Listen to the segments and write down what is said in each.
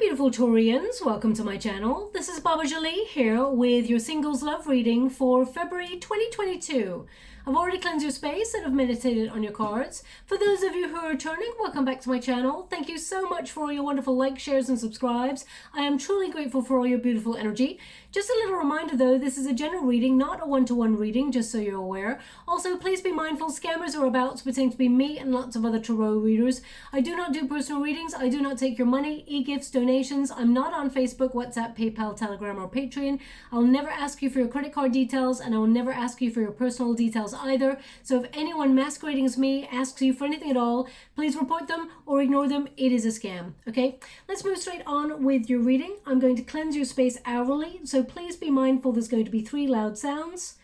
beautiful Taurians, welcome to my channel. This is Baba Jolie here with your singles love reading for February 2022. I've already cleansed your space and have meditated on your cards. For those of you who are returning, welcome back to my channel. Thank you so much for all your wonderful likes, shares and subscribes. I am truly grateful for all your beautiful energy. Just a little reminder though, this is a general reading, not a one-to-one reading, just so you're aware. Also, please be mindful, scammers are about to pretend to be me and lots of other tarot readers. I do not do personal readings. I do not take your money, e-gifts, donations. I'm not on Facebook, WhatsApp, PayPal, Telegram or Patreon. I'll never ask you for your credit card details and I will never ask you for your personal details either. So if anyone masquerading as me asks you for anything at all, please report them or ignore them. It is a scam. Okay, let's move straight on with your reading. I'm going to cleanse your space hourly, so please be mindful there's going to be 3 loud sounds.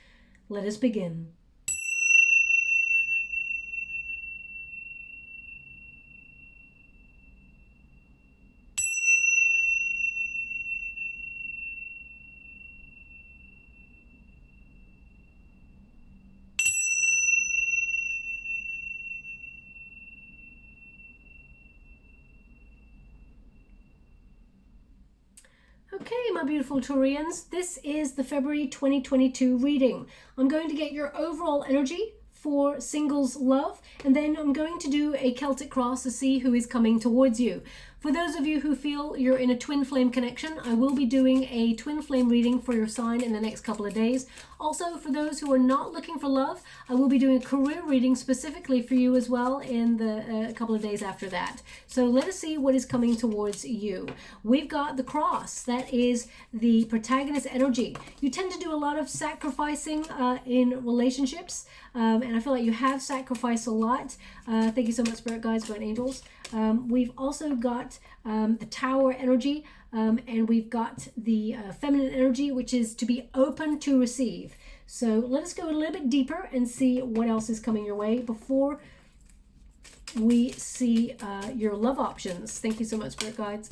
Let us begin. Okay, my beautiful Taurians, this is the February 2022 reading. I'm going to get your overall energy for singles love, and then I'm going to do a Celtic Cross to see who is coming towards you. For those of you who feel you're in a twin flame connection, I will be doing a twin flame reading for your sign in the next couple of days. Also, for those who are not looking for love, I will be doing a career reading specifically for you as well in the couple of days after that. So let us see what is coming towards you. We've got the cross. That is the protagonist energy. You tend to do a lot of sacrificing in relationships, and I feel like you have sacrificed a lot. Thank you so much, Spirit Guides, Guardian Angels. We've also got the Tower energy, and we've got the feminine energy, which is to be open to receive. So let us go a little bit deeper and see what else is coming your way before we see your love options. Thank you so much, Spirit Guides.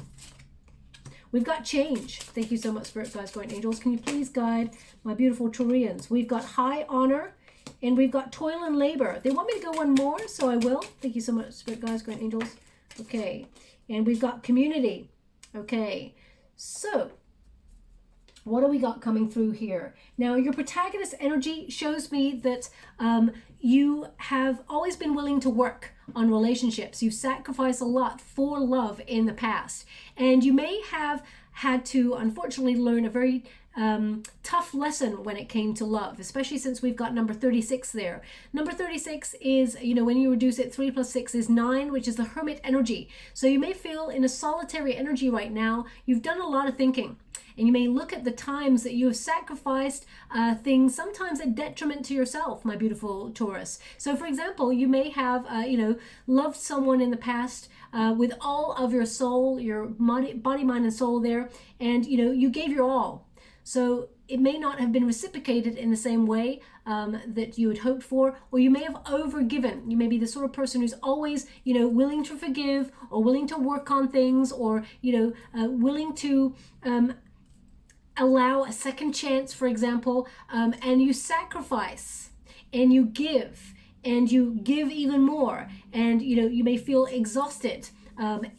We've got change. Thank you so much, Spirit Guides, Guardian Angels. Can you please guide my beautiful Taurians? We've got high honor. And we've got toil and labor. They want me to go one more, so I will. Thank you so much, Spirit Guides, Guardian Angels. Okay. And we've got community. Okay. So, what do we got coming through here? Now, your protagonist energy shows me that you have always been willing to work on relationships. You sacrifice a lot for love in the past. And you may have had to, unfortunately, learn a very tough lesson when it came to love, especially since we've got number 36 there. Number 36 is, you know, when you reduce it, 3 plus 6 is 9, which is the Hermit energy. So you may feel in a solitary energy right now. You've done a lot of thinking. And you may look at the times that you have sacrificed things, sometimes at detriment to yourself, my beautiful Taurus. So for example, you may have, loved someone in the past with all of your soul, your body, mind, and soul there. And, you gave your all. So it may not have been reciprocated in the same way that you had hoped for, or you may have overgiven. You may be the sort of person who's always, willing to forgive or willing to work on things, or, willing to allow a second chance, for example, and you sacrifice and you give even more, and you may feel exhausted.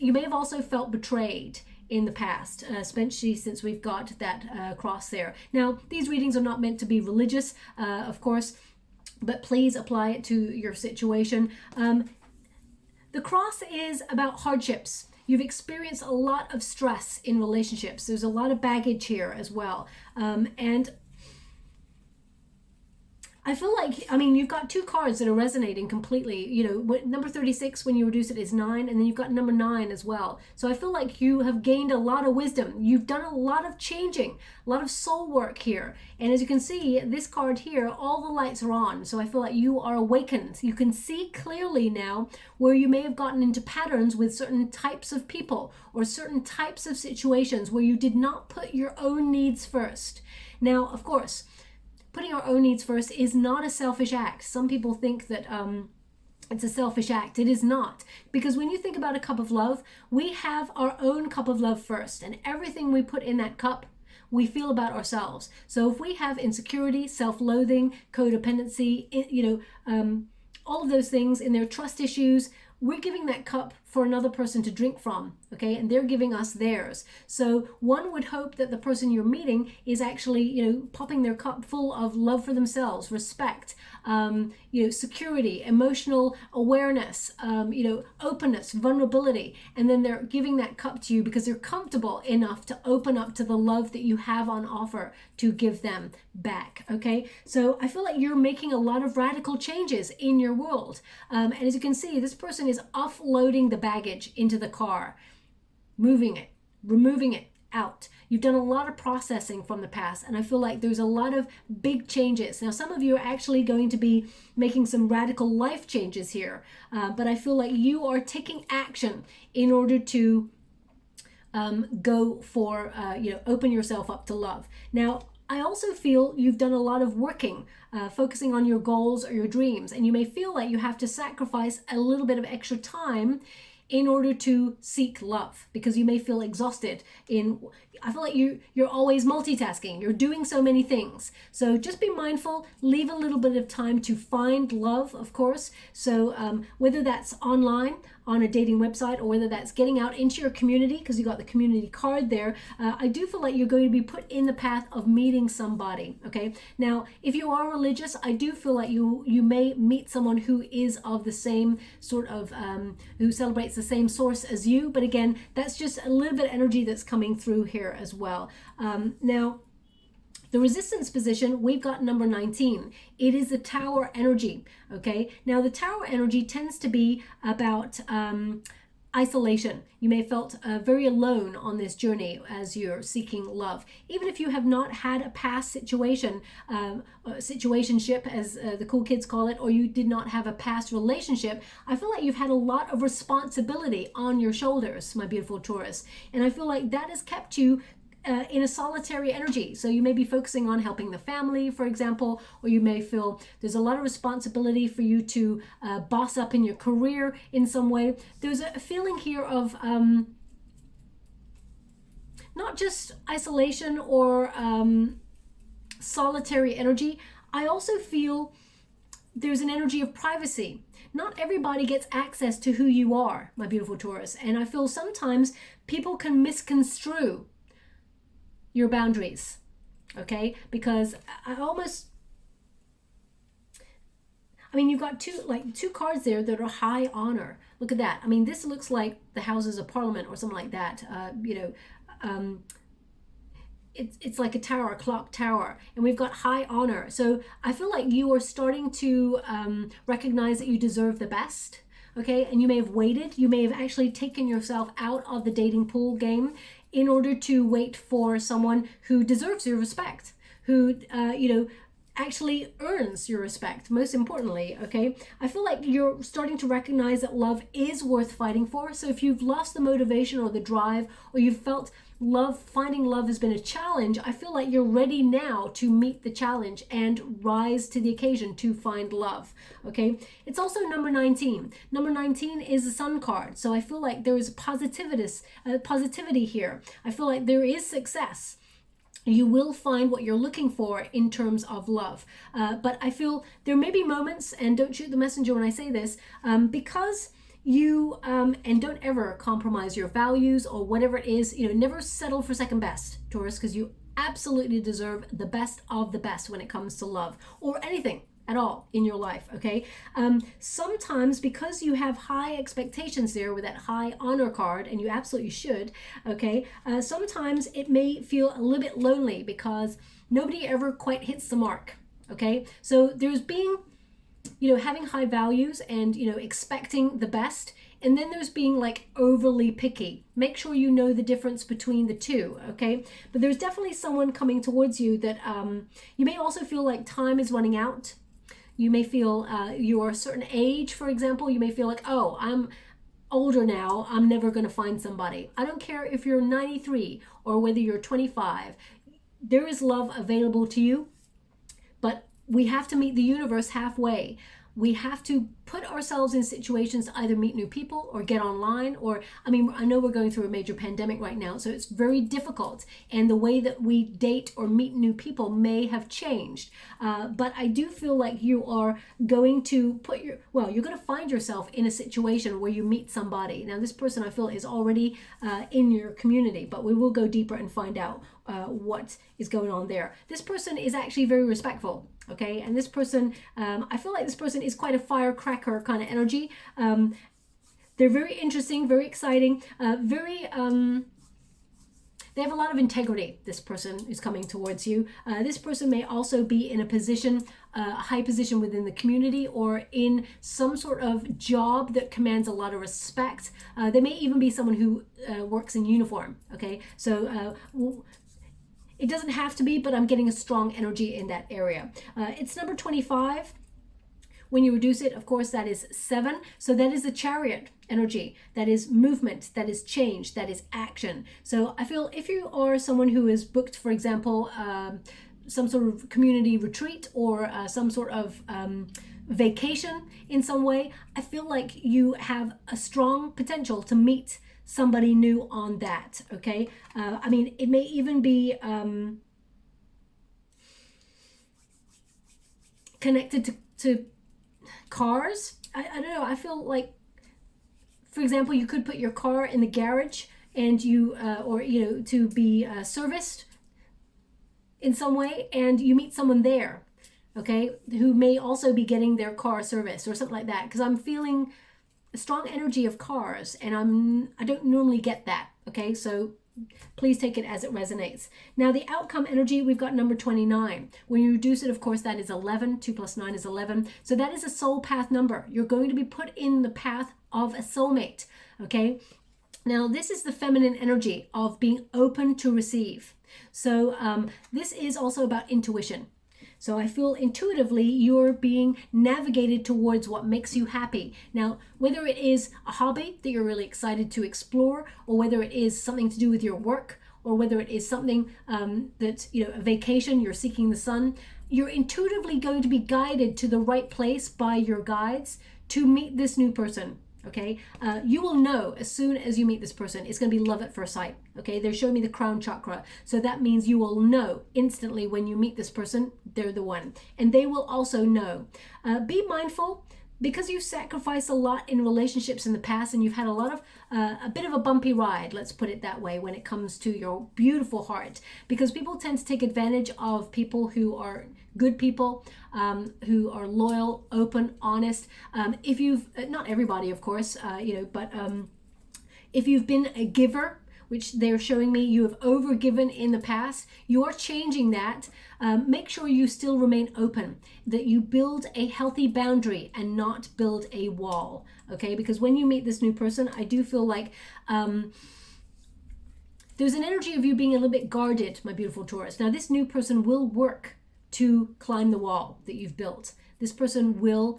You may have also felt betrayed in the past, especially since we've got that cross there. Now, these readings are not meant to be religious, of course, but please apply it to your situation. The cross is about hardships. You've experienced a lot of stress in relationships. There's a lot of baggage here as well. And I feel like, you've got 2 cards that are resonating completely. Number 36, when you reduce it, is 9, and then you've got number 9 as well. So I feel like you have gained a lot of wisdom. You've done a lot of changing, a lot of soul work here. And as you can see, this card here, all the lights are on. So I feel like you are awakened. You can see clearly now where you may have gotten into patterns with certain types of people or certain types of situations where you did not put your own needs first. Now, of course, putting our own needs first is not a selfish act. Some people think that it's a selfish act. It is not. Because when you think about a cup of love, we have our own cup of love first. And everything we put in that cup, we feel about ourselves. So if we have insecurity, self-loathing, codependency, all of those things in their trust issues, we're giving that cup for another person to drink from, okay? And they're giving us theirs. So one would hope that the person you're meeting is actually, you know, popping their cup full of love for themselves, respect, you know, security, emotional awareness, you know, openness, vulnerability. And then they're giving that cup to you because they're comfortable enough to open up to the love that you have on offer to give them back, okay? So I feel like you're making a lot of radical changes in your world. And as you can see, this person is offloading the baggage into the car, moving it, removing it out. You've done a lot of processing from the past, and I feel like there's a lot of big changes. Now, some of you are actually going to be making some radical life changes here, but I feel like you are taking action in order to go for, you know, open yourself up to love. Now, I also feel you've done a lot of working, focusing on your goals or your dreams, and you may feel like you have to sacrifice a little bit of extra time in order to seek love, because you may feel exhausted I feel like you're always multitasking, you're doing so many things. So just be mindful, leave a little bit of time to find love, of course. So whether that's online on a dating website, or whether that's getting out into your community, because you got the community card there, I do feel like you're going to be put in the path of meeting somebody, okay? Now, if you are religious, I do feel like you may meet someone who is of the same sort of, who celebrates the same source as you, but again, that's just a little bit of energy that's coming through here as well. Now, the resistance position, we've got number 19. It is the Tower energy, okay? Now, the Tower energy tends to be about isolation. You may have felt very alone on this journey as you're seeking love. Even if you have not had a past situation, situationship, as the cool kids call it, or you did not have a past relationship, I feel like you've had a lot of responsibility on your shoulders, my beautiful Taurus. And I feel like that has kept you in a solitary energy. So you may be focusing on helping the family, for example, or you may feel there's a lot of responsibility for you to boss up in your career in some way. There's a feeling here of not just isolation or solitary energy. I also feel there's an energy of privacy. Not everybody gets access to who you are, my beautiful Taurus. And I feel sometimes people can misconstrue your boundaries, okay? Because I mean, you've got two cards there that are high honor. Look at that. I mean, this looks like the Houses of Parliament or something like that. You know, it's like a tower, a clock tower, and we've got high honor. So I feel like you are starting to recognize that you deserve the best. Okay, and you may have waited. You may have actually taken yourself out of the dating pool game in order to wait for someone who deserves your respect, who, you know, actually earns your respect, most importantly, okay? I feel like you're starting to recognize that love is worth fighting for. So if you've lost the motivation or the drive, or you've felt finding love has been a challenge, I feel like you're ready now to meet the challenge and rise to the occasion to find love, okay? It's also number 19. Number 19 is the Sun card. So I feel like there is positivity here. I feel like there is success. You will find what you're looking for in terms of love. But I feel there may be moments, and don't shoot the messenger when I say this, because you, and don't ever compromise your values or whatever it is, you know, never settle for second best, Taurus, because you absolutely deserve the best of the best when it comes to love or anything at all in your life, okay? Sometimes because you have high expectations there with that high honor card, and you absolutely should, okay? Sometimes it may feel a little bit lonely because nobody ever quite hits the mark, okay? So there's being, you know, having high values and, you know, expecting the best, and then there's being like overly picky. Make sure you know the difference between the two, okay? But there's definitely someone coming towards you that you may also feel like time is running out. You may feel you're a certain age, for example. You may feel like, oh, I'm older now, I'm never going to find somebody. I don't care if you're 93 or whether you're 25. There is love available to you, but we have to meet the universe halfway. we have to put ourselves in situations to either meet new people or get online, or, I mean, I know we're going through a major pandemic right now, so it's very difficult, and the way that we date or meet new people may have changed. But I do feel like you are going to you're going to find yourself in a situation where you meet somebody. Now, this person I feel is already in your community, but we will go deeper and find out what is going on there. This person is actually very respectful, okay? And this person, I feel like this person is quite a firecracker kind of energy. They're very interesting, very exciting, they have a lot of integrity, this person who's coming towards you. This person may also be in a position, a high position within the community, or in some sort of job that commands a lot of respect. They may even be someone who works in uniform, okay? So it doesn't have to be, but I'm getting a strong energy in that area. It's number 25. When you reduce it, of course, that is 7. So that is the Chariot energy. That is movement, that is change, that is action. So I feel if you are someone who is booked, for example, some sort of community retreat or some sort of vacation in some way, I feel like you have a strong potential to meet somebody new on that, okay? I mean, it may even be connected to cars. I don't know, I feel like, for example, you could put your car in the garage and you or you know, to be serviced in some way, and you meet someone there, okay, who may also be getting their car serviced or something like that, because I'm feeling a strong energy of cars, and I don't normally get that, okay? So please take it as it resonates. Now, the outcome energy, we've got number 29. When you reduce it, of course, that is 11. 2 plus 9 is 11. So that is a soul path number. You're going to be put in the path of a soulmate, okay? Now, this is the feminine energy of being open to receive. So this is also about intuition. So I feel intuitively you're being navigated towards what makes you happy. Now, whether it is a hobby that you're really excited to explore, or whether it is something to do with your work, or whether it is something that's, you know, a vacation, you're seeking the sun, you're intuitively going to be guided to the right place by your guides to meet this new person. Okay, you will know as soon as you meet this person. It's going to be love at first sight. Okay, they're showing me the crown chakra, so that means you will know instantly when you meet this person, they're the one, and they will also know. Be mindful, because you sacrificed a lot in relationships in the past, and you've had a lot of a bit of a bumpy ride, let's put it that way, when it comes to your beautiful heart, because people tend to take advantage of people who are good people, who are loyal, open, honest. If you've, not everybody, of course, you know, but if you've been a giver, which they're showing me you have overgiven in the past, you're changing that. Make sure you still remain open, that you build a healthy boundary and not build a wall, okay? Because when you meet this new person, I do feel like there's an energy of you being a little bit guarded, my beautiful Taurus. Now, this new person will work to climb the wall that you've built. This person will,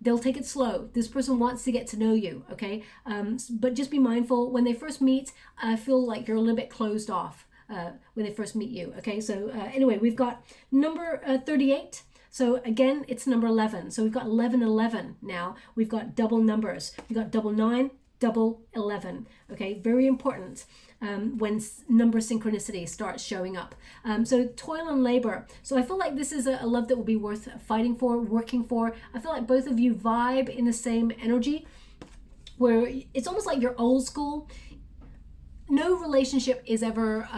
they'll take it slow. This person wants to get to know you, okay? But just be mindful, when they first meet, I feel like you're a little bit closed off when they first meet you, okay? So anyway, we've got number 38. So again, it's number 11. So we've got 11, 11 now. We've got double numbers. We've got double 9, double 11, okay? Very important. When number synchronicity starts showing up. So toil and labor. So I feel like this is a love that will be worth fighting for, working for. I feel like both of you vibe in the same energy, where it's almost like you're old school. No relationship is ever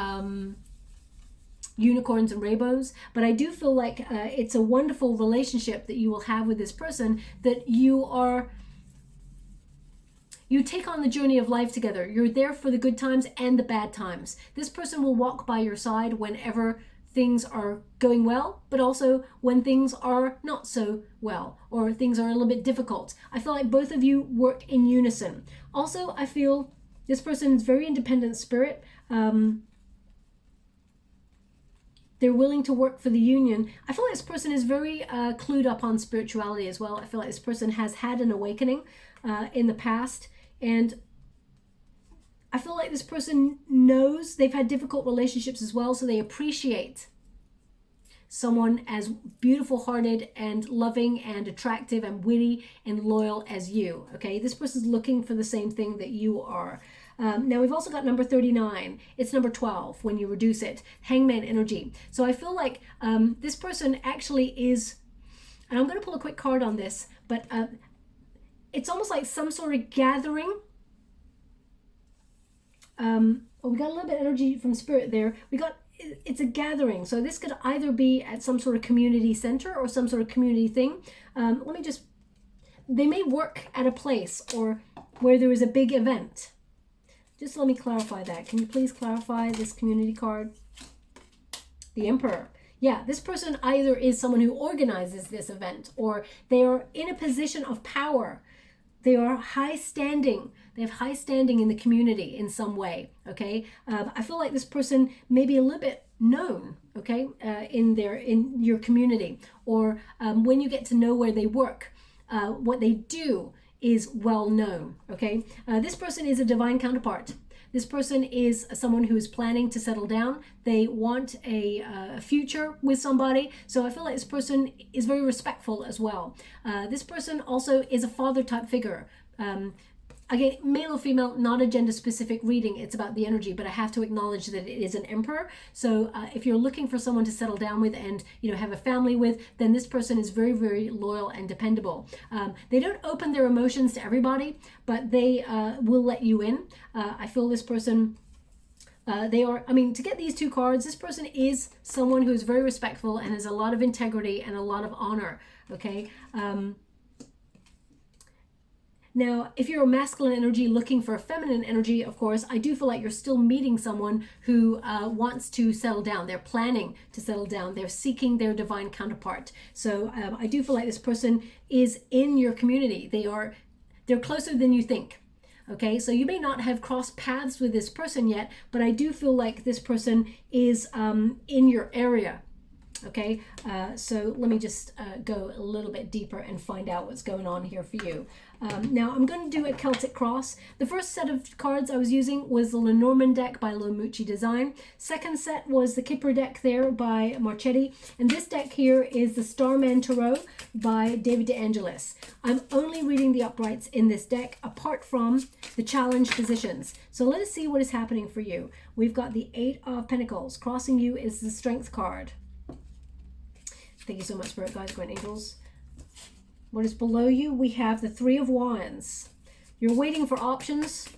unicorns and rainbows, but I do feel like it's a wonderful relationship that you will have with this person, that you take on the journey of life together. You're there for the good times and the bad times. This person will walk by your side whenever things are going well, but also when things are not so well, or things are a little bit difficult. I feel like both of you work in unison. Also, I feel this person is very independent spirit. They're willing to work for the union. I feel like this person is very clued up on spirituality as well. I feel like this person has had an awakening in the past. And I feel like this person knows they've had difficult relationships as well, so they appreciate someone as beautiful hearted and loving and attractive and witty and loyal as you. Okay, this person's looking for the same thing that you are. Now we've also got number 39. It's number 12 when you reduce it. Hangman energy. So I feel like this person actually is, and I'm going to pull a quick card on this, but it's almost like some sort of gathering. We got a little bit of energy from spirit there. It's a gathering. So this could either be at some sort of community center or some sort of community thing. They may work at a place or where there is a big event. Just let me clarify that. Can you please clarify this community card? The Emperor. Yeah, this person either is someone who organizes this event, or they are in a position of power. They are high standing. They have high standing in the community in some way. Okay, I feel like this person may be a little bit known. Okay, in your community, or when you get to know where they work, what they do is well known. Okay, this person is a divine counterpart. This person is someone who is planning to settle down. They want a future with somebody. So I feel like this person is very respectful as well. This person also is a father type figure. Again, male or female, not a gender specific reading. It's about the energy, but I have to acknowledge that it is an emperor. So if you're looking for someone to settle down with and have a family with, then this person is very, very loyal and dependable. They don't open their emotions to everybody, but they will let you in. I feel this person, to get these two cards, this person is someone who is very respectful and has a lot of integrity and a lot of honor. Okay. Now, if you're a masculine energy looking for a feminine energy, of course, I do feel like you're still meeting someone who wants to settle down. They're planning to settle down. They're seeking their divine counterpart. So I do feel like this person is in your community. They're closer than you think. Okay, so you may not have crossed paths with this person yet, but I do feel like this person is in your area. Okay, so let me just go a little bit deeper and find out what's going on here for you. Now I'm going to do a Celtic Cross. The first set of cards I was using was the Lenormand deck by Lomucci Design. Second set was the Kipper deck there by Marchetti. And this deck here is the Starman Tarot by David de Angelis. I'm only reading the uprights in this deck apart from the challenge positions. So let us see what is happening for you. We've got the 8 of Pentacles. Crossing you is the Strength card. Thank you so much, Spirit Guides, Great Angels. What is below you? We have the 3 of Wands. You're waiting for options.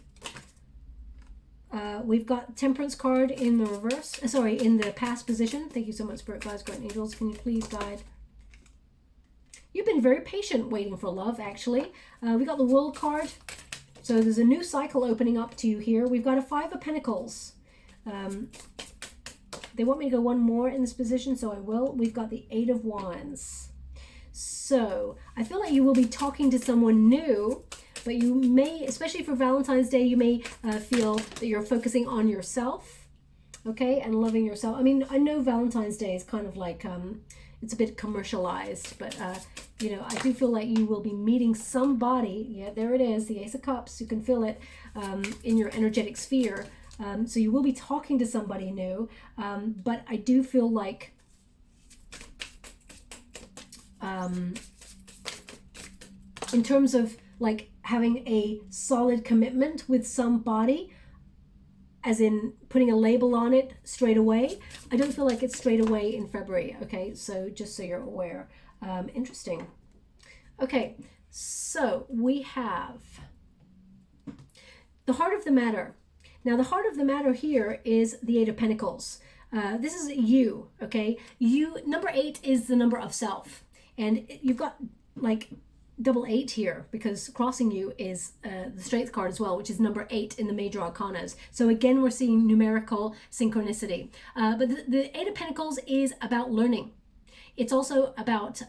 We've got Temperance card in the reverse. In the past position. Thank you so much, Spirit Guides, Great Angels. Can you please guide? You've been very patient waiting for love, actually. We got the World card. So there's a new cycle opening up to you here. We've got a 5 of Pentacles. They want me to go one more in this position, so I will. We've got the 8 of Wands. So I feel like you will be talking to someone new, but you may, especially for Valentine's Day, you may feel that you're focusing on yourself, okay, and loving yourself. I mean, I know Valentine's Day is kind of like, it's a bit commercialized, but, I do feel like you will be meeting somebody. Yeah, there it is, the Ace of Cups. You can feel it in your energetic sphere. So you will be talking to somebody new, but I do feel like in terms of like having a solid commitment with somebody, as in putting a label on it straight away, I don't feel like it's straight away in February. Okay, so just so you're aware. Interesting. Okay, so we have the heart of the matter. Now, the heart of the matter here is the 8 of Pentacles. This is you, okay? Number 8 is the number of self. And you've got like double 8 here because crossing you is the Strength card as well, which is number 8 in the major arcanas. So again, we're seeing numerical synchronicity. But the 8 of Pentacles is about learning. It's also about,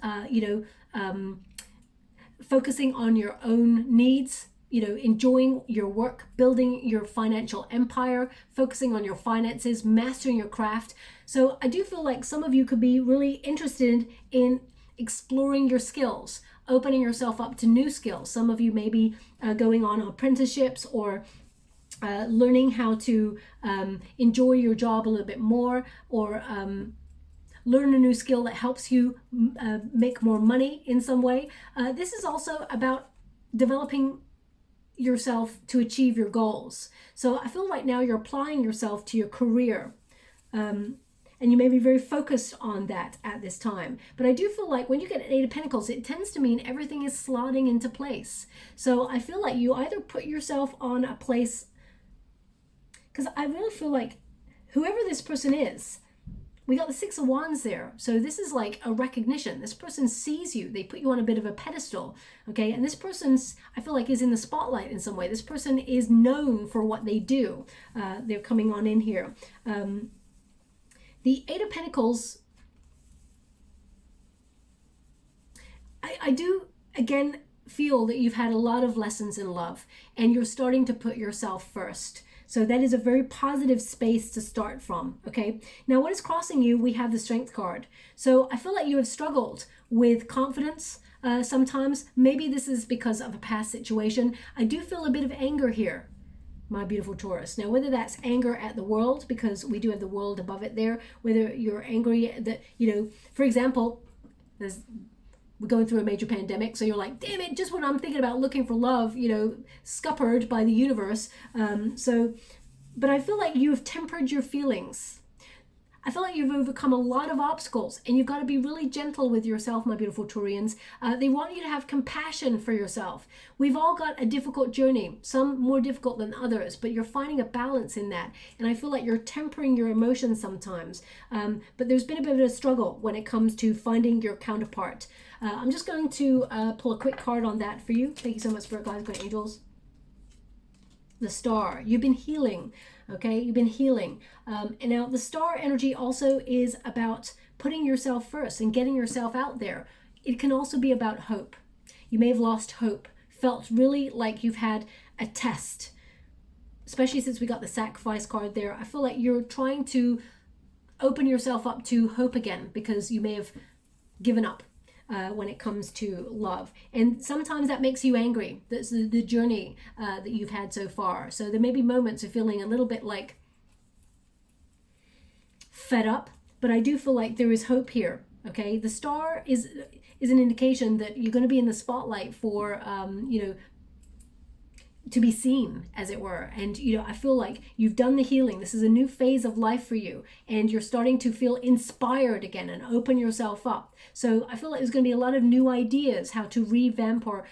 focusing on your own needs, enjoying your work, building your financial empire, focusing on your finances, mastering your craft. So I do feel like some of you could be really interested in exploring your skills, opening yourself up to new skills. Some of you may be going on apprenticeships or learning how to enjoy your job a little bit more, or learn a new skill that helps you make more money in some way. This is also about developing yourself to achieve your goals. So I feel right now you're applying yourself to your career. And you may be very focused on that at this time. But I do feel like when you get an Eight of Pentacles, it tends to mean everything is slotting into place. So I feel like you either put yourself on a place, because I really feel like whoever this person is, we got the Six of Wands there. So this is like a recognition. This person sees you. They put you on a bit of a pedestal, okay? And this person's, I feel like, is in the spotlight in some way. This person is known for what they do. They're coming on in here. The Eight of Pentacles, I do, again, feel that you've had a lot of lessons in love and you're starting to put yourself first. So that is a very positive space to start from, okay? Now, what is crossing you? We have the Strength card. So I feel like you have struggled with confidence sometimes. Maybe this is because of a past situation. I do feel a bit of anger here, my beautiful Taurus. Now, whether that's anger at the world, because we do have the world above it there, whether you're angry that, you know, for example, we're going through a major pandemic, so you're like, damn it, just when I'm thinking about looking for love, you know, scuppered by the universe. But I feel like you have tempered your feelings. I feel like you've overcome a lot of obstacles, and you've got to be really gentle with yourself, my beautiful Taurians. They want you to have compassion for yourself. We've all got a difficult journey, some more difficult than others, but you're finding a balance in that. And I feel like you're tempering your emotions sometimes. But there's been a bit of a struggle when it comes to finding your counterpart. I'm just going to pull a quick card on that for you. Thank you so much, Spirit Guides, Great Angels. The Star. You've been healing. Okay, you've been healing. And now the Star energy also is about putting yourself first and getting yourself out there. It can also be about hope. You may have lost hope, felt really like you've had a test, especially since we got the Sacrifice card there. I feel like you're trying to open yourself up to hope again because you may have given up when it comes to love. And sometimes that makes you angry. That's the journey that you've had so far. So there may be moments of feeling a little bit like fed up, but I do feel like there is hope here. Okay, the Star is an indication that you're going to be in the spotlight for, you know, to be seen, as it were. And, you know, I feel like you've done the healing. This is a new phase of life for you, and you're starting to feel inspired again and open yourself up. So I feel like there's going to be a lot of new ideas how to revamp or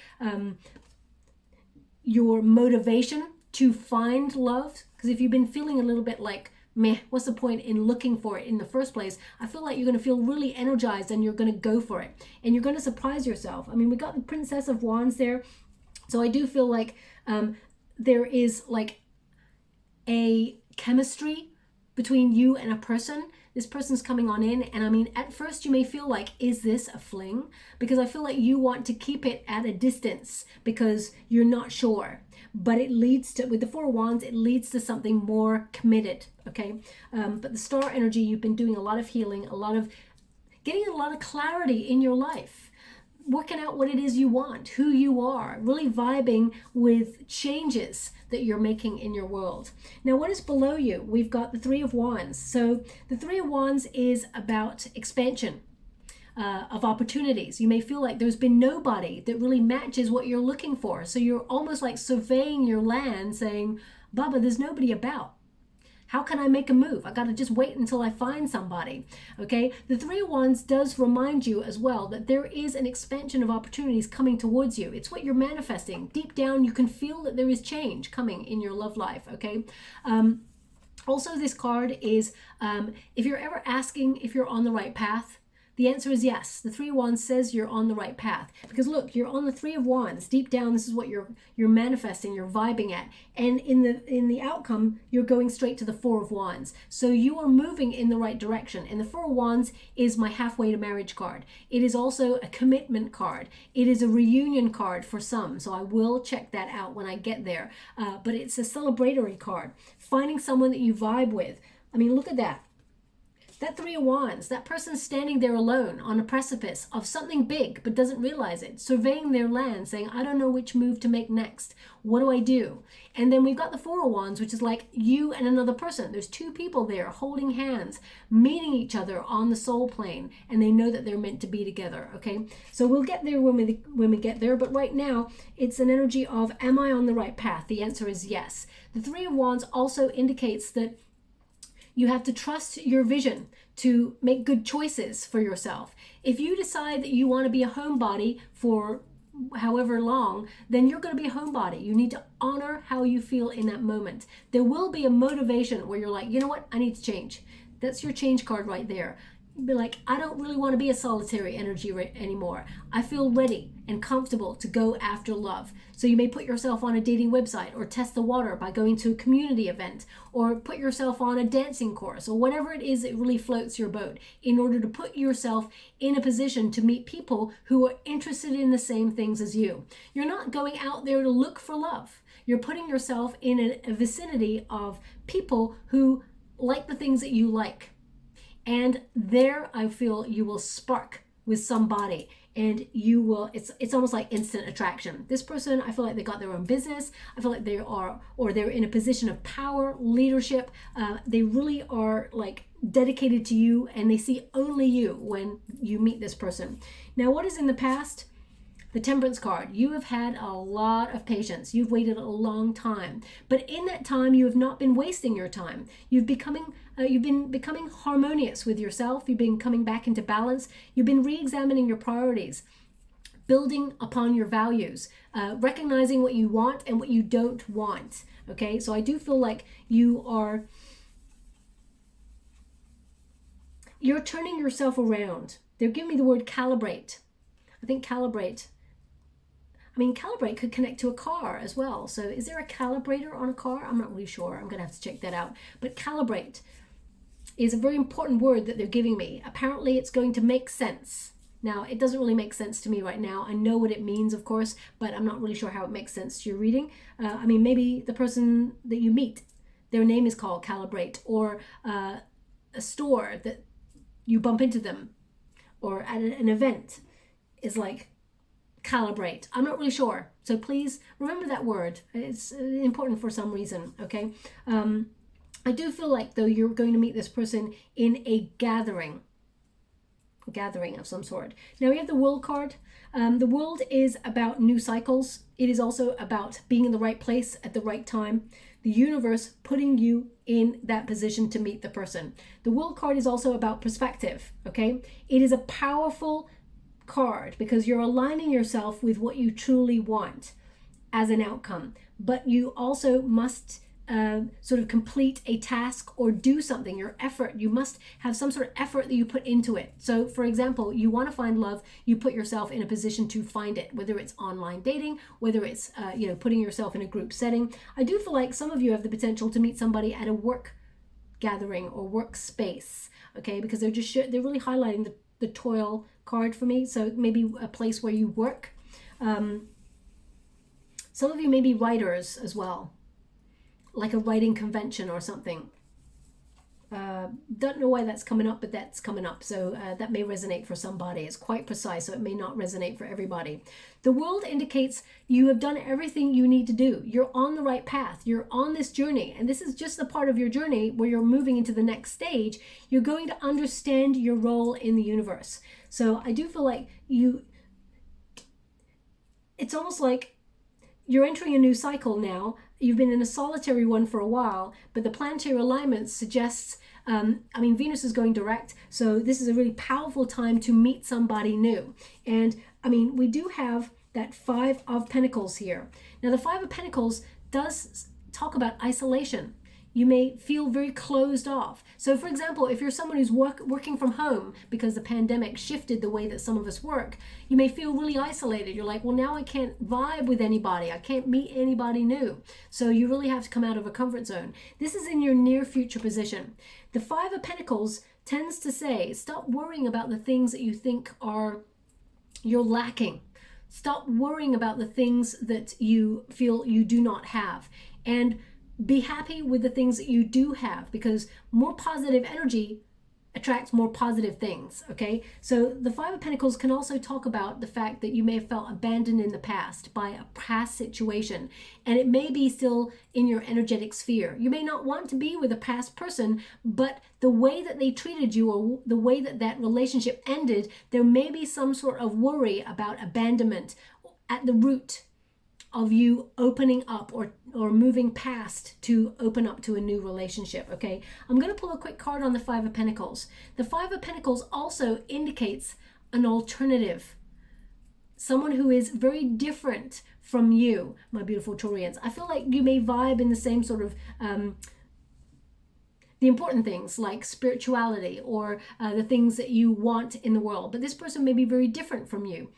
your motivation to find love. Because if you've been feeling a little bit like, meh, what's the point in looking for it in the first place? I feel like you're going to feel really energized and you're going to go for it. And you're going to surprise yourself. I mean, we got the Princess of Wands there. So I do feel like there is like a chemistry between you and a person. This person's coming on in, and I mean, at first you may feel like, is this a fling? Because I feel like you want to keep it at a distance because you're not sure. But it leads to, with the Four of Wands, it leads to something more committed, okay? But the Star energy, you've been doing a lot of healing, getting a lot of clarity in your life. Working out what it is you want, who you are, really vibing with changes that you're making in your world. Now, what is below you? We've got the Three of Wands. So the Three of Wands is about expansion of opportunities. You may feel like there's been nobody that really matches what you're looking for. So you're almost like surveying your land saying, Baba, there's nobody about. How can I make a move? I got to just wait until I find somebody, okay? The Three of Wands does remind you as well that there is an expansion of opportunities coming towards you. It's what you're manifesting. Deep down, you can feel that there is change coming in your love life, okay? Also, this card is, if you're ever asking if you're on the right path, the answer is yes. The Three of Wands says you're on the right path. Because look, you're on the Three of Wands. Deep down, this is what you're manifesting, you're vibing at. And in the outcome, you're going straight to the Four of Wands. So you are moving in the right direction. And the Four of Wands is my halfway to marriage card. It is also a commitment card. It is a reunion card for some. So I will check that out when I get there. But it's a celebratory card. Finding someone that you vibe with. I mean, look at that. That Three of Wands, that person's standing there alone on a precipice of something big but doesn't realize it, surveying their land, saying, I don't know which move to make next. What do I do? And then we've got the Four of Wands, which is like you and another person. There's two people there holding hands, meeting each other on the soul plane, and they know that they're meant to be together, okay? So we'll get there when we get there, but right now it's an energy of, am I on the right path? The answer is yes. The Three of Wands also indicates that you have to trust your vision to make good choices for yourself. If you decide that you want to be a homebody for however long, then you're going to be a homebody. You need to honor how you feel in that moment. There will be a motivation where you're like, you know what, I need to change. That's your change card right there. Be like, I don't really want to be a solitary energy anymore. I feel ready and comfortable to go after love. So you may put yourself on a dating website, or test the water by going to a community event, or put yourself on a dancing course, or whatever it is that really floats your boat, in order to put yourself in a position to meet people who are interested in the same things as you. You're not going out there to look for love. You're putting yourself in a vicinity of people who like the things that you like. And there I feel you will spark with somebody, and you will, it's almost like instant attraction. This person, I feel like they got their own business. I feel like they are, or they're in a position of power, leadership. They really are like dedicated to you, and they see only you when you meet this person. Now, what is in the past? The Temperance card. You have had a lot of patience. You've waited a long time. But in that time, you have not been wasting your time. You've been becoming harmonious with yourself. You've been coming back into balance. You've been re-examining your priorities, building upon your values, recognizing what you want and what you don't want. Okay, so I do feel like you're turning yourself around. They're giving me the word calibrate. I think calibrate could connect to a car as well. So is there a calibrator on a car? I'm not really sure. I'm going to have to check that out. But calibrate is a very important word that they're giving me. Apparently it's going to make sense. Now, it doesn't really make sense to me right now. I know what it means, of course, but I'm not really sure how it makes sense to your reading. Maybe the person that you meet, their name is called Calibrate, or a store that you bump into them, or at an event is like calibrate. I'm not really sure. So please remember that word. It's important for some reason, okay? I do feel like, though, you're going to meet this person in a gathering of some sort. Now we have the World card. The World is about new cycles. It is also about being in the right place at the right time. The universe putting you in that position to meet the person. The World card is also about perspective, okay? It is a powerful card because you're aligning yourself with what you truly want as an outcome, but you also must sort of complete a task or do something. Your effort, you must have some sort of effort that you put into it. So for example, you want to find love, you put yourself in a position to find it, whether it's online dating, whether it's putting yourself in a group setting. I do feel like some of you have the potential to meet somebody at a work gathering or workspace, okay, because they're really highlighting the toil card for me. So maybe a place where you work. Some of you may be writers as well, like a writing convention or something. Don't know why that's coming up, but that's coming up. So that may resonate for somebody. It's quite precise, so it may not resonate for everybody. The World indicates you have done everything you need to do. You're on the right path. You're on this journey. And this is just the part of your journey where you're moving into the next stage. You're going to understand your role in the universe. So I do feel like it's almost like you're entering a new cycle now. You've been in a solitary one for a while, but the planetary alignment suggests, Venus is going direct, so this is a really powerful time to meet somebody new. And we do have that Five of Pentacles here. Now the Five of Pentacles does talk about isolation. You may feel very closed off. So for example, if you're someone who's working from home because the pandemic shifted the way that some of us work, you may feel really isolated. You're like, well, now I can't vibe with anybody. I can't meet anybody new. So you really have to come out of a comfort zone. This is in your near future position. The Five of Pentacles tends to say, stop worrying about the things that you think you're lacking. Stop worrying about the things that you feel you do not have. And be happy with the things that you do have, because more positive energy attracts more positive things, okay? So the Five of Pentacles can also talk about the fact that you may have felt abandoned in the past by a past situation, and it may be still in your energetic sphere. You may not want to be with a past person, but the way that they treated you or the way that that relationship ended, there may be some sort of worry about abandonment at the root of you opening up or moving past to open up to a new relationship, okay? I'm going to pull a quick card on the Five of Pentacles. The Five of Pentacles also indicates an alternative, someone who is very different from you, my beautiful Taurians. I feel like you may vibe in the same sort of the important things like spirituality or the things that you want in the world, but this person may be very different from you.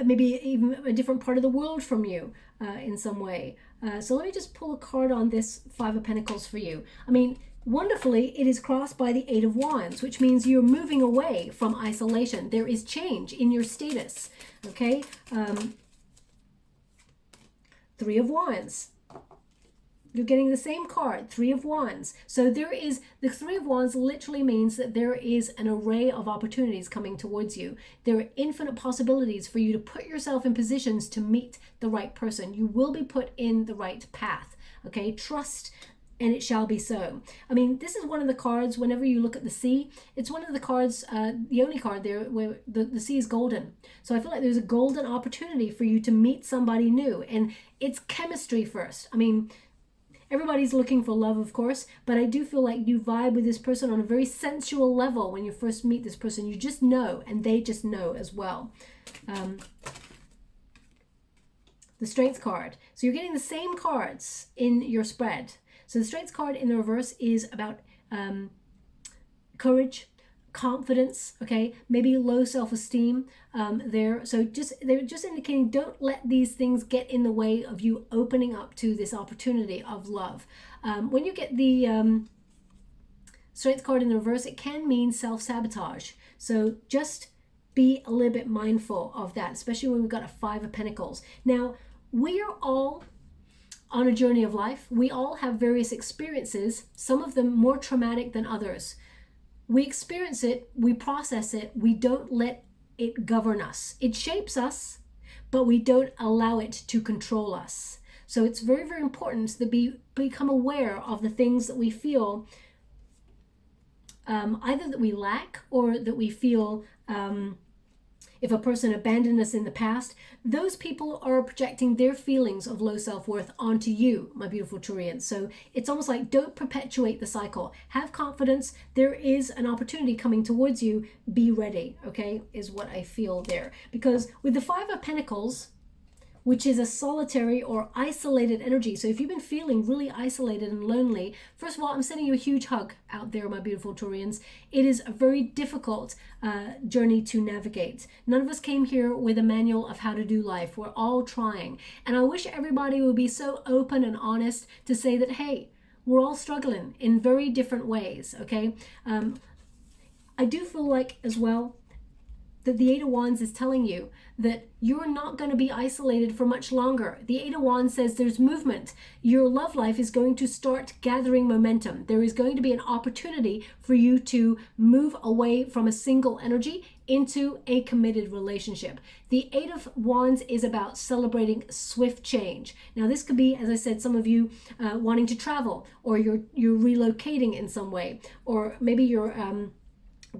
Maybe even a different part of the world from you in some way. So let me just pull a card on this Five of Pentacles for you. I mean, wonderfully, it is crossed by the Eight of Wands, which means you're moving away from isolation. There is change in your status, okay? Three of Wands. You're getting the same card, Three of Wands. So there is, the Three of Wands literally means that there is an array of opportunities coming towards you. There are infinite possibilities for you to put yourself in positions to meet the right person. You will be put in the right path, okay? Trust and it shall be so. I mean, this is one of the cards, whenever you look at the sea, it's one of the cards, the only card there where the sea is golden. So I feel like there's a golden opportunity for you to meet somebody new, and it's chemistry first. I mean, everybody's looking for love, of course, but I do feel like you vibe with this person on a very sensual level when you first meet this person. You just know, and they just know as well. The Strength card. So you're getting the same cards in your spread. So the Strength card in the reverse is about courage, confidence, okay, maybe low self-esteem there. So they're just indicating, don't let these things get in the way of you opening up to this opportunity of love. When you get the Strength card in the reverse, it can mean self-sabotage. So just be a little bit mindful of that, especially when we've got a Five of Pentacles. Now, we are all on a journey of life. We all have various experiences, some of them more traumatic than others. We experience it, we process it, we don't let it govern us. It shapes us, but we don't allow it to control us. So it's very, very important to become aware of the things that we feel, either that we lack or that we feel, if a person abandoned us in the past, those people are projecting their feelings of low self-worth onto you, my beautiful Taurians. So it's almost like, don't perpetuate the cycle. Have confidence. There is an opportunity coming towards you. Be ready, okay, is what I feel there. Because with the Five of Pentacles, which is a solitary or isolated energy. So if you've been feeling really isolated and lonely, first of all, I'm sending you a huge hug out there, my beautiful Taurians. It is a very difficult journey to navigate. None of us came here with a manual of how to do life. We're all trying. And I wish everybody would be so open and honest to say that, hey, we're all struggling in very different ways, okay? I do feel like as well that the Eight of Wands is telling you that you're not going to be isolated for much longer. The Eight of Wands says there's movement. Your love life is going to start gathering momentum. There is going to be an opportunity for you to move away from a single energy into a committed relationship. The Eight of Wands is about celebrating swift change. Now this could be, as I said, some of you wanting to travel, or you're relocating in some way, or maybe you're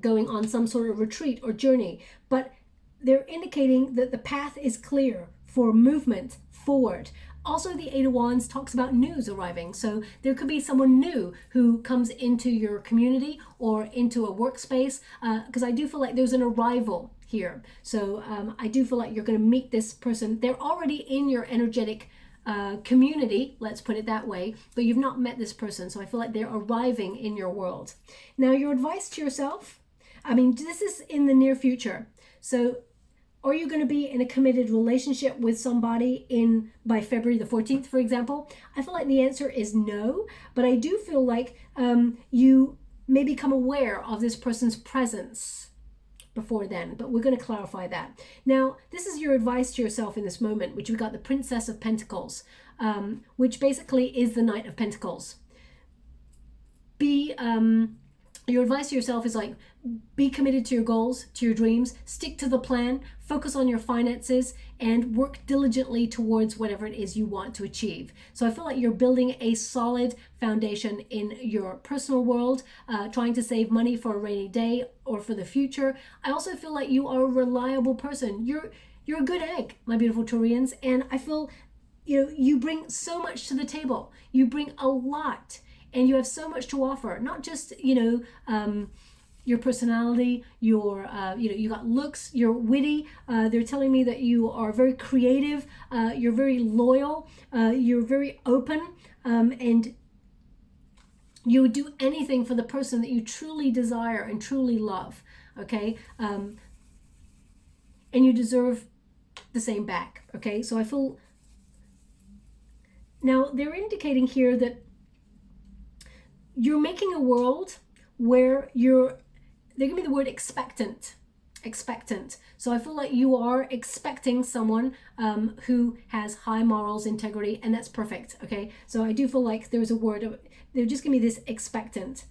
going on some sort of retreat or journey, but they're indicating that the path is clear for movement forward. Also, the Eight of Wands talks about news arriving. So there could be someone new who comes into your community or into a workspace, because I do feel like there's an arrival here. So I do feel like you're going to meet this person. They're already in your energetic community, let's put it that way, but you've not met this person. So I feel like they're arriving in your world. Now, your advice to yourself, I mean, this is in the near future. So are you going to be in a committed relationship with somebody by February the 14th, for example? I feel like the answer is no, but I do feel like you may become aware of this person's presence before then, but we're going to clarify that. Now, this is your advice to yourself in this moment, which we've got the Princess of Pentacles, which basically is the Knight of Pentacles. be, your advice to yourself is like, be committed to your goals, to your dreams, stick to the plan, focus on your finances, and work diligently towards whatever it is you want to achieve. So I feel like you're building a solid foundation in your personal world, trying to save money for a rainy day or for the future. I also feel like you are a reliable person. You're a good egg, my beautiful Taurians, and I feel, you know, you bring so much to the table. You bring a lot, and you have so much to offer. Not just, you know, your personality, your, you know, you got looks, you're witty. They're telling me that you are very creative, you're very loyal, you're very open, and you would do anything for the person that you truly desire and truly love, okay? And you deserve the same back, okay? So I feel, now they're indicating here that you're making a world where they give me the word expectant. So I feel like you are expecting someone who has high morals, integrity, and that's perfect, okay? So I do feel like there's a word of, they're just giving me this expectant.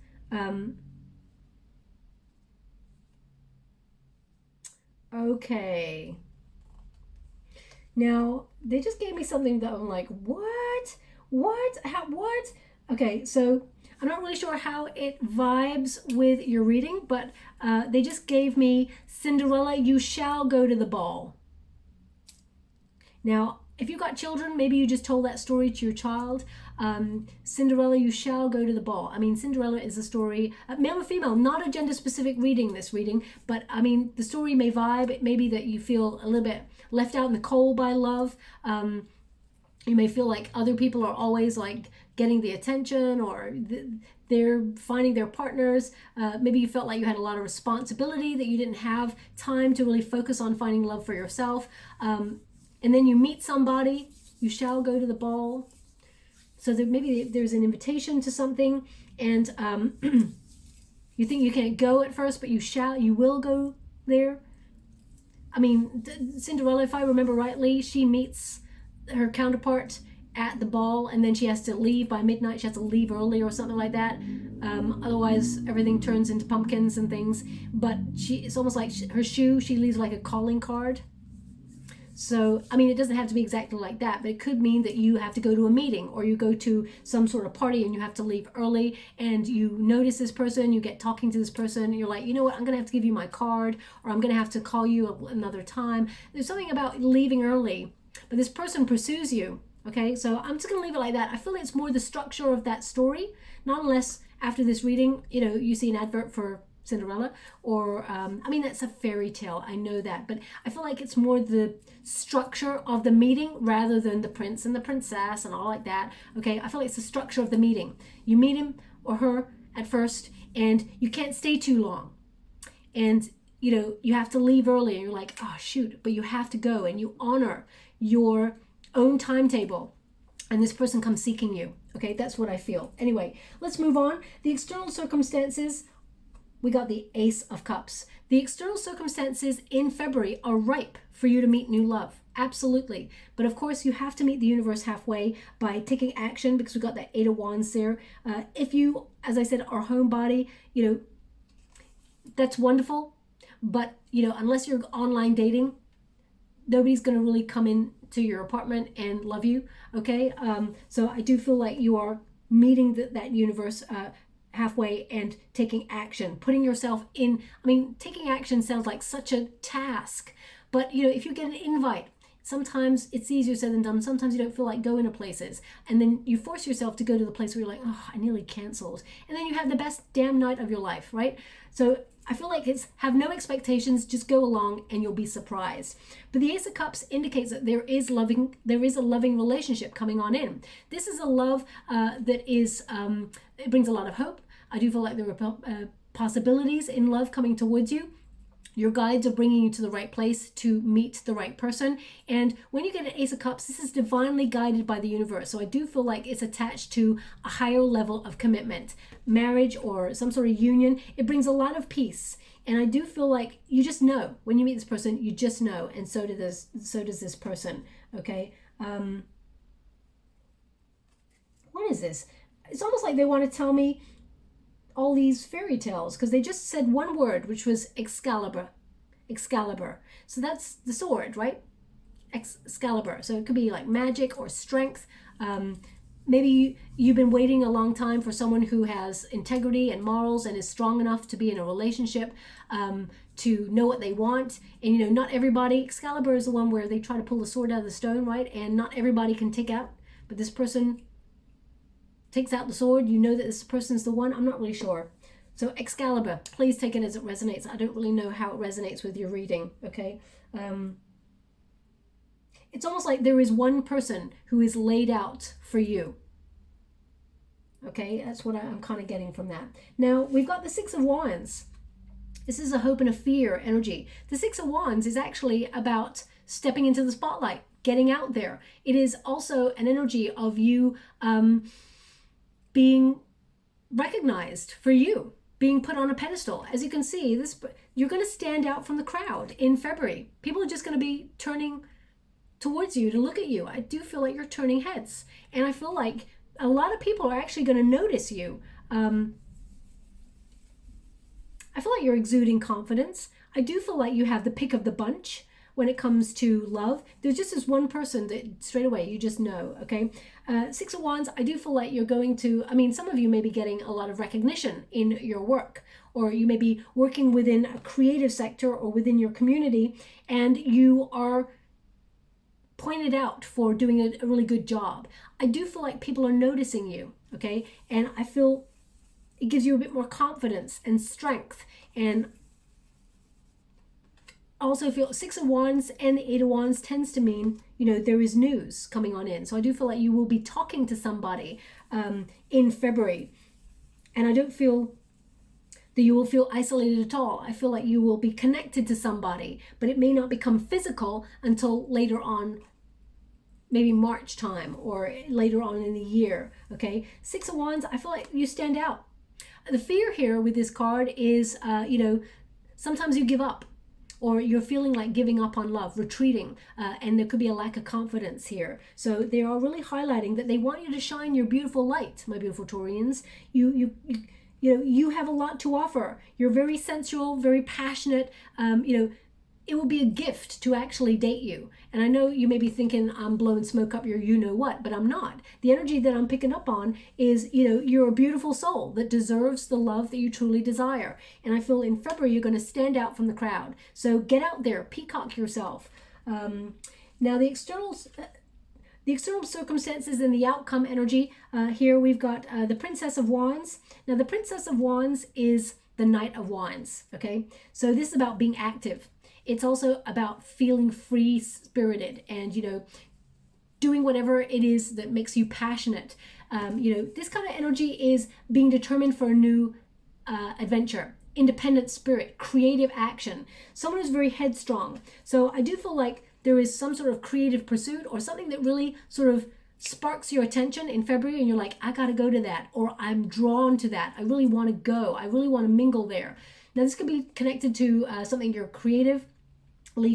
Okay. Now, they just gave me something that I'm like, what? What? How? What? Okay, so I'm not really sure how it vibes with your reading, but they just gave me, Cinderella, you shall go to the ball. Now, if you've got children, maybe you just told that story to your child. Cinderella, you shall go to the ball. I mean, Cinderella is a story, male or female, not a gender-specific reading, this reading, but I mean, the story may vibe. It may be that you feel a little bit left out in the cold by love. You may feel like other people are always like getting the attention, or they're finding their partners. Maybe you felt like you had a lot of responsibility, that you didn't have time to really focus on finding love for yourself. And then you meet somebody, you shall go to the ball. So that maybe there's an invitation to something, and you think you can't go at first, but you will go there. I mean, Cinderella, if I remember rightly, she meets her counterpart at the ball, and then she has to leave by midnight. She has to leave early or something like that. Otherwise, everything turns into pumpkins and things. But it's almost like her shoe, she leaves like a calling card. So, I mean, it doesn't have to be exactly like that, but it could mean that you have to go to a meeting, or you go to some sort of party and you have to leave early, and you notice this person, you get talking to this person, and you're like, you know what, I'm going to have to give you my card, or I'm going to have to call you another time. There's something about leaving early, but this person pursues you, okay? So I'm just going to leave it like that. I feel it's more the structure of that story, not unless after this reading, you know, you see an advert for Cinderella, or I mean, that's a fairy tale, I know that, but I feel like it's more the structure of the meeting rather than the prince and the princess and all like that, okay? I feel like it's the structure of the meeting. You meet him or her at first, and you can't stay too long, and you know, you have to leave early, and you're like, oh shoot, but you have to go, and you honor your own timetable, and this person comes seeking you, okay? That's what I feel. Anyway, let's move on. The external circumstances, we got the Ace of Cups. The external circumstances in February are ripe for you to meet new love. Absolutely. But of course, you have to meet the universe halfway by taking action, because we've got that Eight of Wands there. If you, as I said, are homebody, you know, that's wonderful. But, you know, unless you're online dating, nobody's going to really come in to your apartment and love you, okay? So I do feel like you are meeting that universe halfway and taking action, putting yourself in. I mean, taking action sounds like such a task, but you know, if you get an invite, sometimes it's easier said than done. Sometimes you don't feel like going to places, and then you force yourself to go to the place where you're like, oh, I nearly canceled, and then you have the best damn night of your life, right? So I feel like it's have no expectations, just go along and you'll be surprised. But the Ace of Cups indicates that there is a loving relationship coming on in. This is a love that is, it brings a lot of hope. I do feel like there are possibilities in love coming towards you. Your guides are bringing you to the right place to meet the right person. And when you get an Ace of Cups, this is divinely guided by the universe. So I do feel like it's attached to a higher level of commitment, marriage or some sort of union. It brings a lot of peace. And I do feel like you just know when you meet this person, you just know. And so does this person. Okay. What is this? It's almost like they want to tell me all these fairy tales, because they just said one word, which was Excalibur. Excalibur. So that's the sword, right? Excalibur. So it could be like magic or strength. Maybe you've been waiting a long time for someone who has integrity and morals and is strong enough to be in a relationship, to know what they want. And, you know, not everybody, Excalibur is the one where they try to pull the sword out of the stone, right? And not everybody can take out, but this person takes out the sword. You know that this person's the one. I'm not really sure. So Excalibur, please take it as it resonates. I don't really know how it resonates with your reading, okay? It's almost like there is one person who is laid out for you. Okay, that's what I'm kind of getting from that. Now, we've got the Six of Wands. This is a hope and a fear energy. The Six of Wands is actually about stepping into the spotlight, getting out there. It is also an energy of you being recognized for you, being put on a pedestal. As you can see, you're going to stand out from the crowd in February. People are just going to be turning towards you to look at you. I do feel like you're turning heads. And I feel like a lot of people are actually going to notice you. I feel like you're exuding confidence. I do feel like you have the pick of the bunch when it comes to love. There's just this one person that straight away you just know, okay? Six of Wands, I do feel like you're going to, I mean, some of you may be getting a lot of recognition in your work, or you may be working within a creative sector or within your community, and you are pointed out for doing a really good job. I do feel like people are noticing you, okay? And I feel it gives you a bit more confidence and strength. And I also feel Six of Wands and the Eight of Wands tends to mean, you know, there is news coming on in. So I do feel like you will be talking to somebody in February. And I don't feel that you will feel isolated at all. I feel like you will be connected to somebody, but it may not become physical until later on, maybe March time or later on in the year, okay? Six of Wands, I feel like you stand out. The fear here with this card is, you know, sometimes you give up, or you're feeling like giving up on love, retreating, and there could be a lack of confidence here. So they are really highlighting that they want you to shine your beautiful light, my beautiful Taurians. You know, you have a lot to offer. You're very sensual, very passionate. You know, it will be a gift to actually date you. And I know you may be thinking I'm blowing smoke up your you-know-what, but I'm not. The energy that I'm picking up on is, you know, you're a beautiful soul that deserves the love that you truly desire. And I feel in February, you're going to stand out from the crowd. So get out there, peacock yourself. Now, the external circumstances and the outcome energy, here we've got the Princess of Wands. Now, the Princess of Wands is the Knight of Wands, okay? So this is about being active. It's also about feeling free-spirited and, you know, doing whatever it is that makes you passionate. You know, this kind of energy is being determined for a new adventure, independent spirit, creative action. Someone who's very headstrong. So I do feel like there is some sort of creative pursuit or something that really sort of sparks your attention in February, and you're like, I gotta go to that, or I'm drawn to that. I really want to go. I really want to mingle there. Now, this could be connected to something you're creatively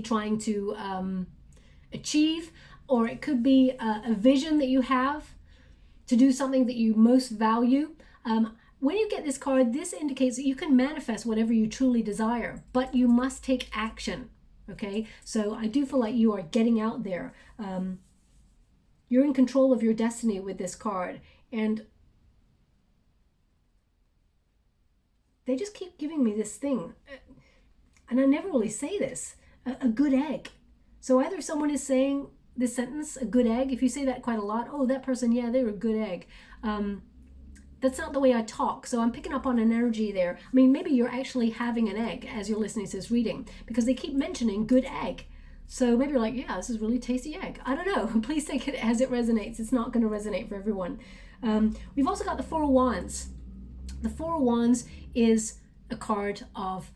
trying to achieve, or it could be a vision that you have to do something that you most value. When you get this card, this indicates that you can manifest whatever you truly desire, but you must take action, okay? So I do feel like you are getting out there. You're in control of your destiny with this card, and they just keep giving me this thing, and I never really say this, a good egg. So either someone is saying this sentence, a good egg. If you say that quite a lot, oh, that person, yeah, they're a good egg. That's not the way I talk. So I'm picking up on an energy there. I mean, maybe you're actually having an egg as you're listening to this reading, because they keep mentioning good egg. So maybe you're like, yeah, this is really tasty egg. I don't know. Please take it as it resonates. It's not going to resonate for everyone. We've also got the Four of Wands. The Four of Wands is a card of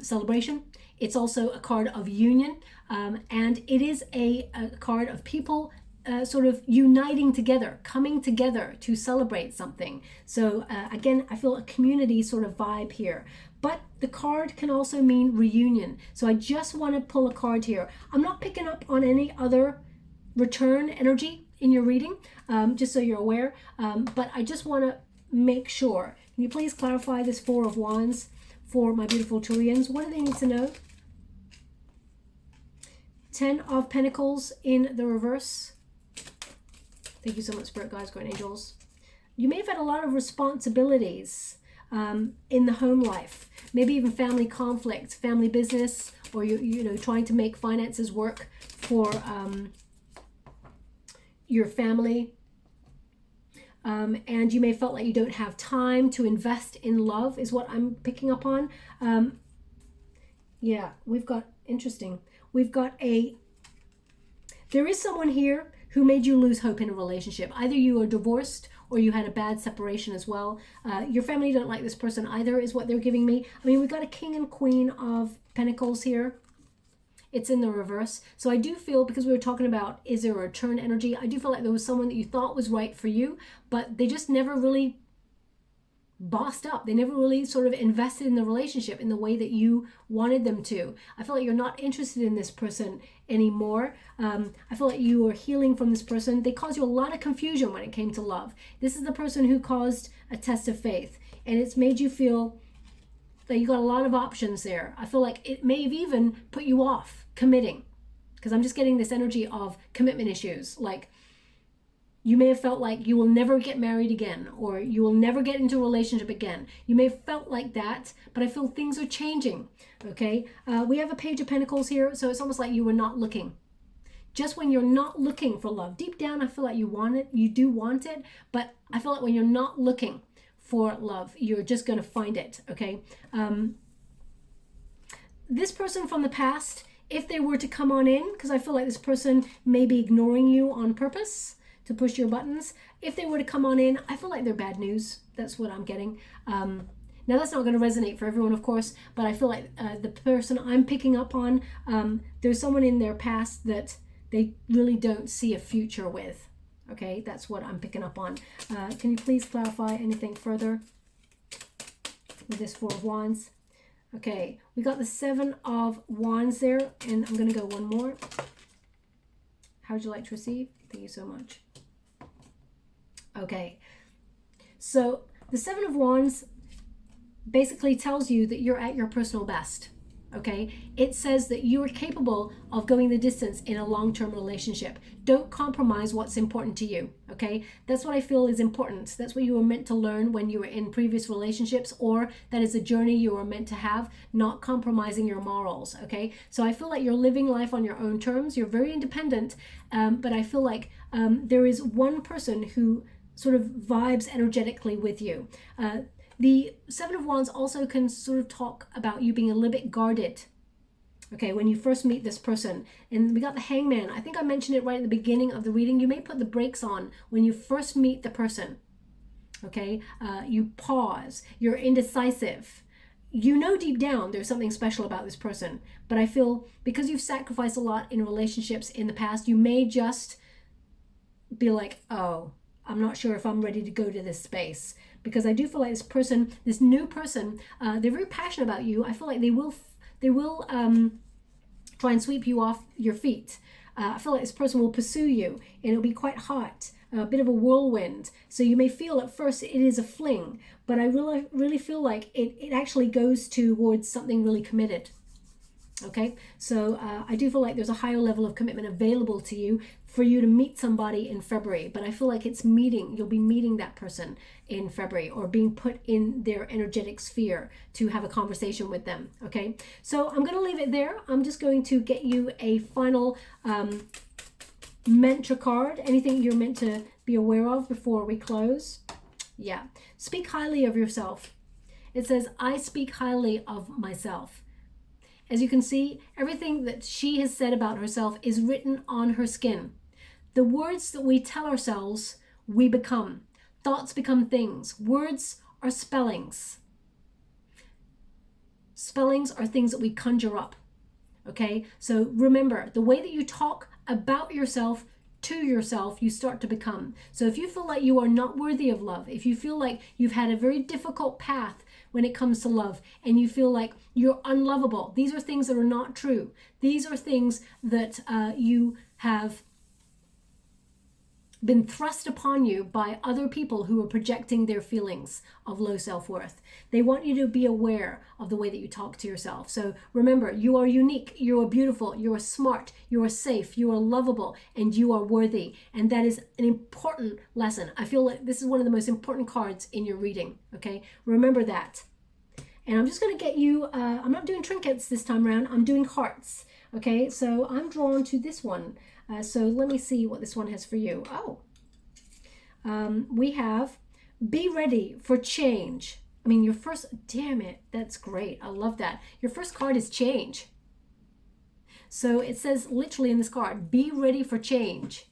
celebration. It's also a card of union. And it is a card of people sort of uniting together, coming together to celebrate something. So again, I feel a community sort of vibe here. But the card can also mean reunion. So I just want to pull a card here. I'm not picking up on any other return energy in your reading, just so you're aware. But I just want to make sure, Can you please clarify this Four of Wands for my beautiful Taurians? What do they need to know? Ten of Pentacles in the reverse. Thank you so much, Spirit Guides, Guardian Angels. You may have had a lot of responsibilities in the home life, maybe even family conflict, family business, or you know, trying to make finances work for your family. And you may have felt like you don't have time to invest in love, is what I'm picking up on. Yeah, we've got, interesting. We've got there is someone here who made you lose hope in a relationship. Either you are divorced or you had a bad separation as well. Your family don't like this person either, is what they're giving me. I mean, we've got a King and Queen of Pentacles here. It's in the reverse. So I do feel, because we were talking about, is there a TERN energy? I do feel like there was someone that you thought was right for you, but they just never really bossed up. They never really sort of invested in the relationship in the way that you wanted them to. I feel like you're not interested in this person anymore. I feel like you are healing from this person. They caused you a lot of confusion when it came to love. This is the person who caused a test of faith, and it's made you feel that you got a lot of options there. I feel like it may have even put you off committing, because I'm just getting this energy of commitment issues. Like, you may have felt like you will never get married again, or you will never get into a relationship again. You may have felt like that, but I feel things are changing, okay? We have a Page of Pentacles here, so it's almost like you were not looking. Just when you're not looking for love, deep down I feel like you want it, you do want it, but I feel like when you're not looking for love, you're just going to find it, okay? This person from the past, if they were to come on in, because I feel like this person may be ignoring you on purpose to push your buttons. If they were to come on in, I feel like they're bad news. That's what I'm getting. Now, that's not going to resonate for everyone, of course, but I feel like the person I'm picking up on, there's someone in their past that they really don't see a future with. Okay, that's what I'm picking up on. Can you please clarify anything further with this Four of Wands? Okay, we got the Seven of Wands there, and I'm going to go one more. How would you like to receive? Thank you so much. Okay, so the Seven of Wands basically tells you that you're at your personal best. Okay, it says that you are capable of going the distance in a long-term relationship. Don't compromise what's important to you. Okay, that's what I feel is important. That's what you were meant to learn when you were in previous relationships, or that is a journey you were meant to have, not compromising your morals. Okay, so I feel like you're living life on your own terms. You're very independent, but I feel like there is one person who sort of vibes energetically with you. The Seven of Wands also can sort of talk about you being a little bit guarded, okay, when you first meet this person. And we got the Hangman. I think I mentioned it right at the beginning of the reading. You may put the brakes on when you first meet the person, okay? You pause. You're indecisive. You know deep down there's something special about this person, but I feel because you've sacrificed a lot in relationships in the past, you may just be like, oh, I'm not sure if I'm ready to go to this space. Because I do feel like this person, this new person, they're very passionate about you. I feel like they will try and sweep you off your feet. I feel like this person will pursue you, and it'll be quite hot, a bit of a whirlwind. So you may feel at first it is a fling, but I really feel like it actually goes towards something really committed. Okay, so I do feel like there's a higher level of commitment available to you for you to meet somebody in February, but I feel like you'll be meeting that person in February, or being put in their energetic sphere to have a conversation with them. Okay, so I'm going to leave it there. I'm just going to get you a final mantra card. Anything you're meant to be aware of before we close? Yeah, speak highly of yourself. It says, I speak highly of myself. As you can see, everything that she has said about herself is written on her skin. The words that we tell ourselves, we become. Thoughts become things. Words are spellings. Spellings are things that we conjure up. Okay? So remember, the way that you talk about yourself to yourself, you start to become. So if you feel like you are not worthy of love, if you feel like you've had a very difficult path when it comes to love, and you feel like you're unlovable, these are things that are not true. These are things that you have been thrust upon you by other people who are projecting their feelings of low self-worth. They want you to be aware of the way that you talk to yourself. So remember, you are unique, you are beautiful, you are smart, you are safe, you are lovable, and you are worthy. And that is an important lesson. I feel like this is one of the most important cards in your reading, okay? Remember that. And I'm just going to get you, I'm not doing trinkets this time around, I'm doing hearts, okay? So I'm drawn to this one. So let me see what this one has for you. Oh, we have be ready for change. I mean, your first, damn it, that's great. I love that. Your first card is change. So it says literally in this card, be ready for change.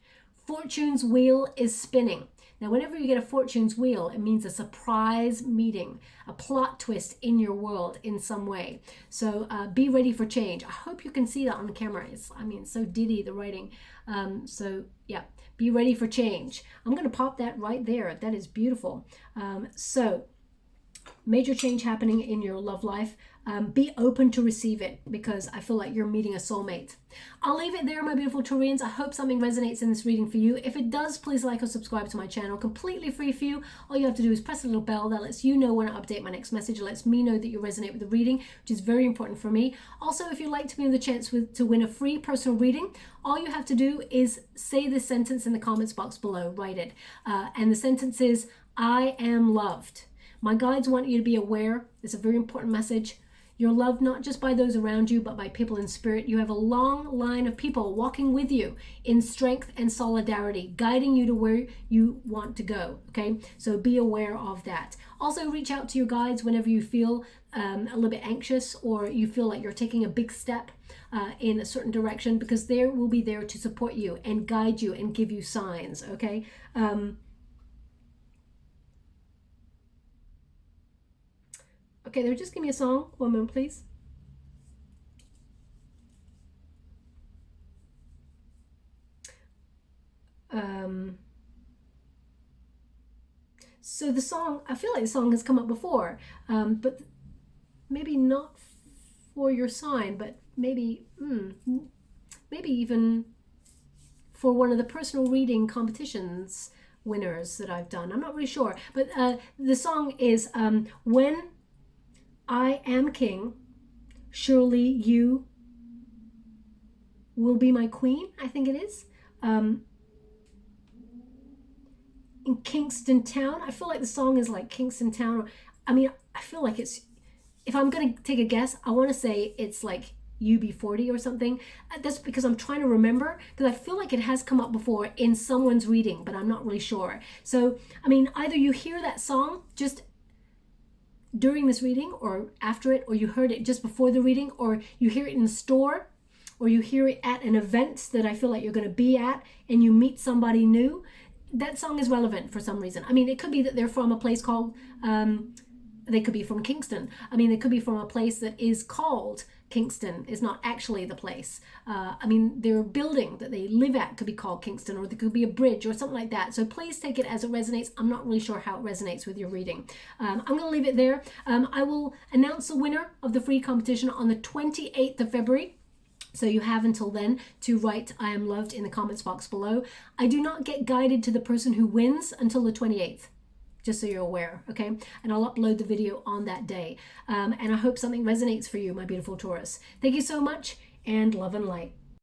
Fortune's wheel is spinning. Now, whenever you get a fortune's wheel, it means a surprise meeting, a plot twist in your world in some way. So be ready for change. I hope you can see that on the camera. I mean, it's so diddy, the writing. So yeah, be ready for change. I'm going to pop that right there. That is beautiful. So major change happening in your love life. Be open to receive it, because I feel like you're meeting a soulmate. I'll leave it there, my beautiful Taurians. I hope something resonates in this reading for you. If it does, please like or subscribe to my channel. Completely free for you. All you have to do is press a little bell that lets you know when I update my next message. It lets me know that you resonate with the reading, which is very important for me. Also, if you'd like to be in the chance to win a free personal reading, all you have to do is say this sentence in the comments box below. Write it. And the sentence is, I am loved. My guides want you to be aware. It's a very important message. You're loved not just by those around you, but by people in spirit. You have a long line of people walking with you in strength and solidarity, guiding you to where you want to go, okay? So be aware of that. Also, reach out to your guides whenever you feel a little bit anxious, or you feel like you're taking a big step in a certain direction, because they will be there to support you and guide you and give you signs, okay? Okay, they'll just give me a song. One moment, please. So the song, I feel like the song has come up before, but maybe not for your sign, but maybe even for one of the personal reading competitions winners that I've done. I'm not really sure, but the song is When I Am King, Surely You Will Be My Queen, I think it is. In Kingston Town. I feel like the song is like Kingston Town. I mean, I feel like it's, if I'm going to take a guess, I want to say it's like UB40 or something. That's because I'm trying to remember, because I feel like it has come up before in someone's reading, but I'm not really sure. So, I mean, either you hear that song just during this reading or after it, or you heard it just before the reading, or you hear it in the store, or you hear it at an event that I feel like you're going to be at and you meet somebody new. That song is relevant for some reason. I mean, it could be that they're from a place called, they could be from Kingston. I mean, they could be from a place that is called Kingston, is not actually the place. I mean, their building that they live at could be called Kingston, or there could be a bridge or something like that. So please take it as it resonates. I'm not really sure how it resonates with your reading. I'm going to leave it there. I will announce the winner of the free competition on the 28th of February. So you have until then to write I am loved in the comments box below. I do not get guided to the person who wins until the 28th. Just so you're aware, okay? And I'll upload the video on that day. And I hope something resonates for you, my beautiful Taurus. Thank you so much, and love and light.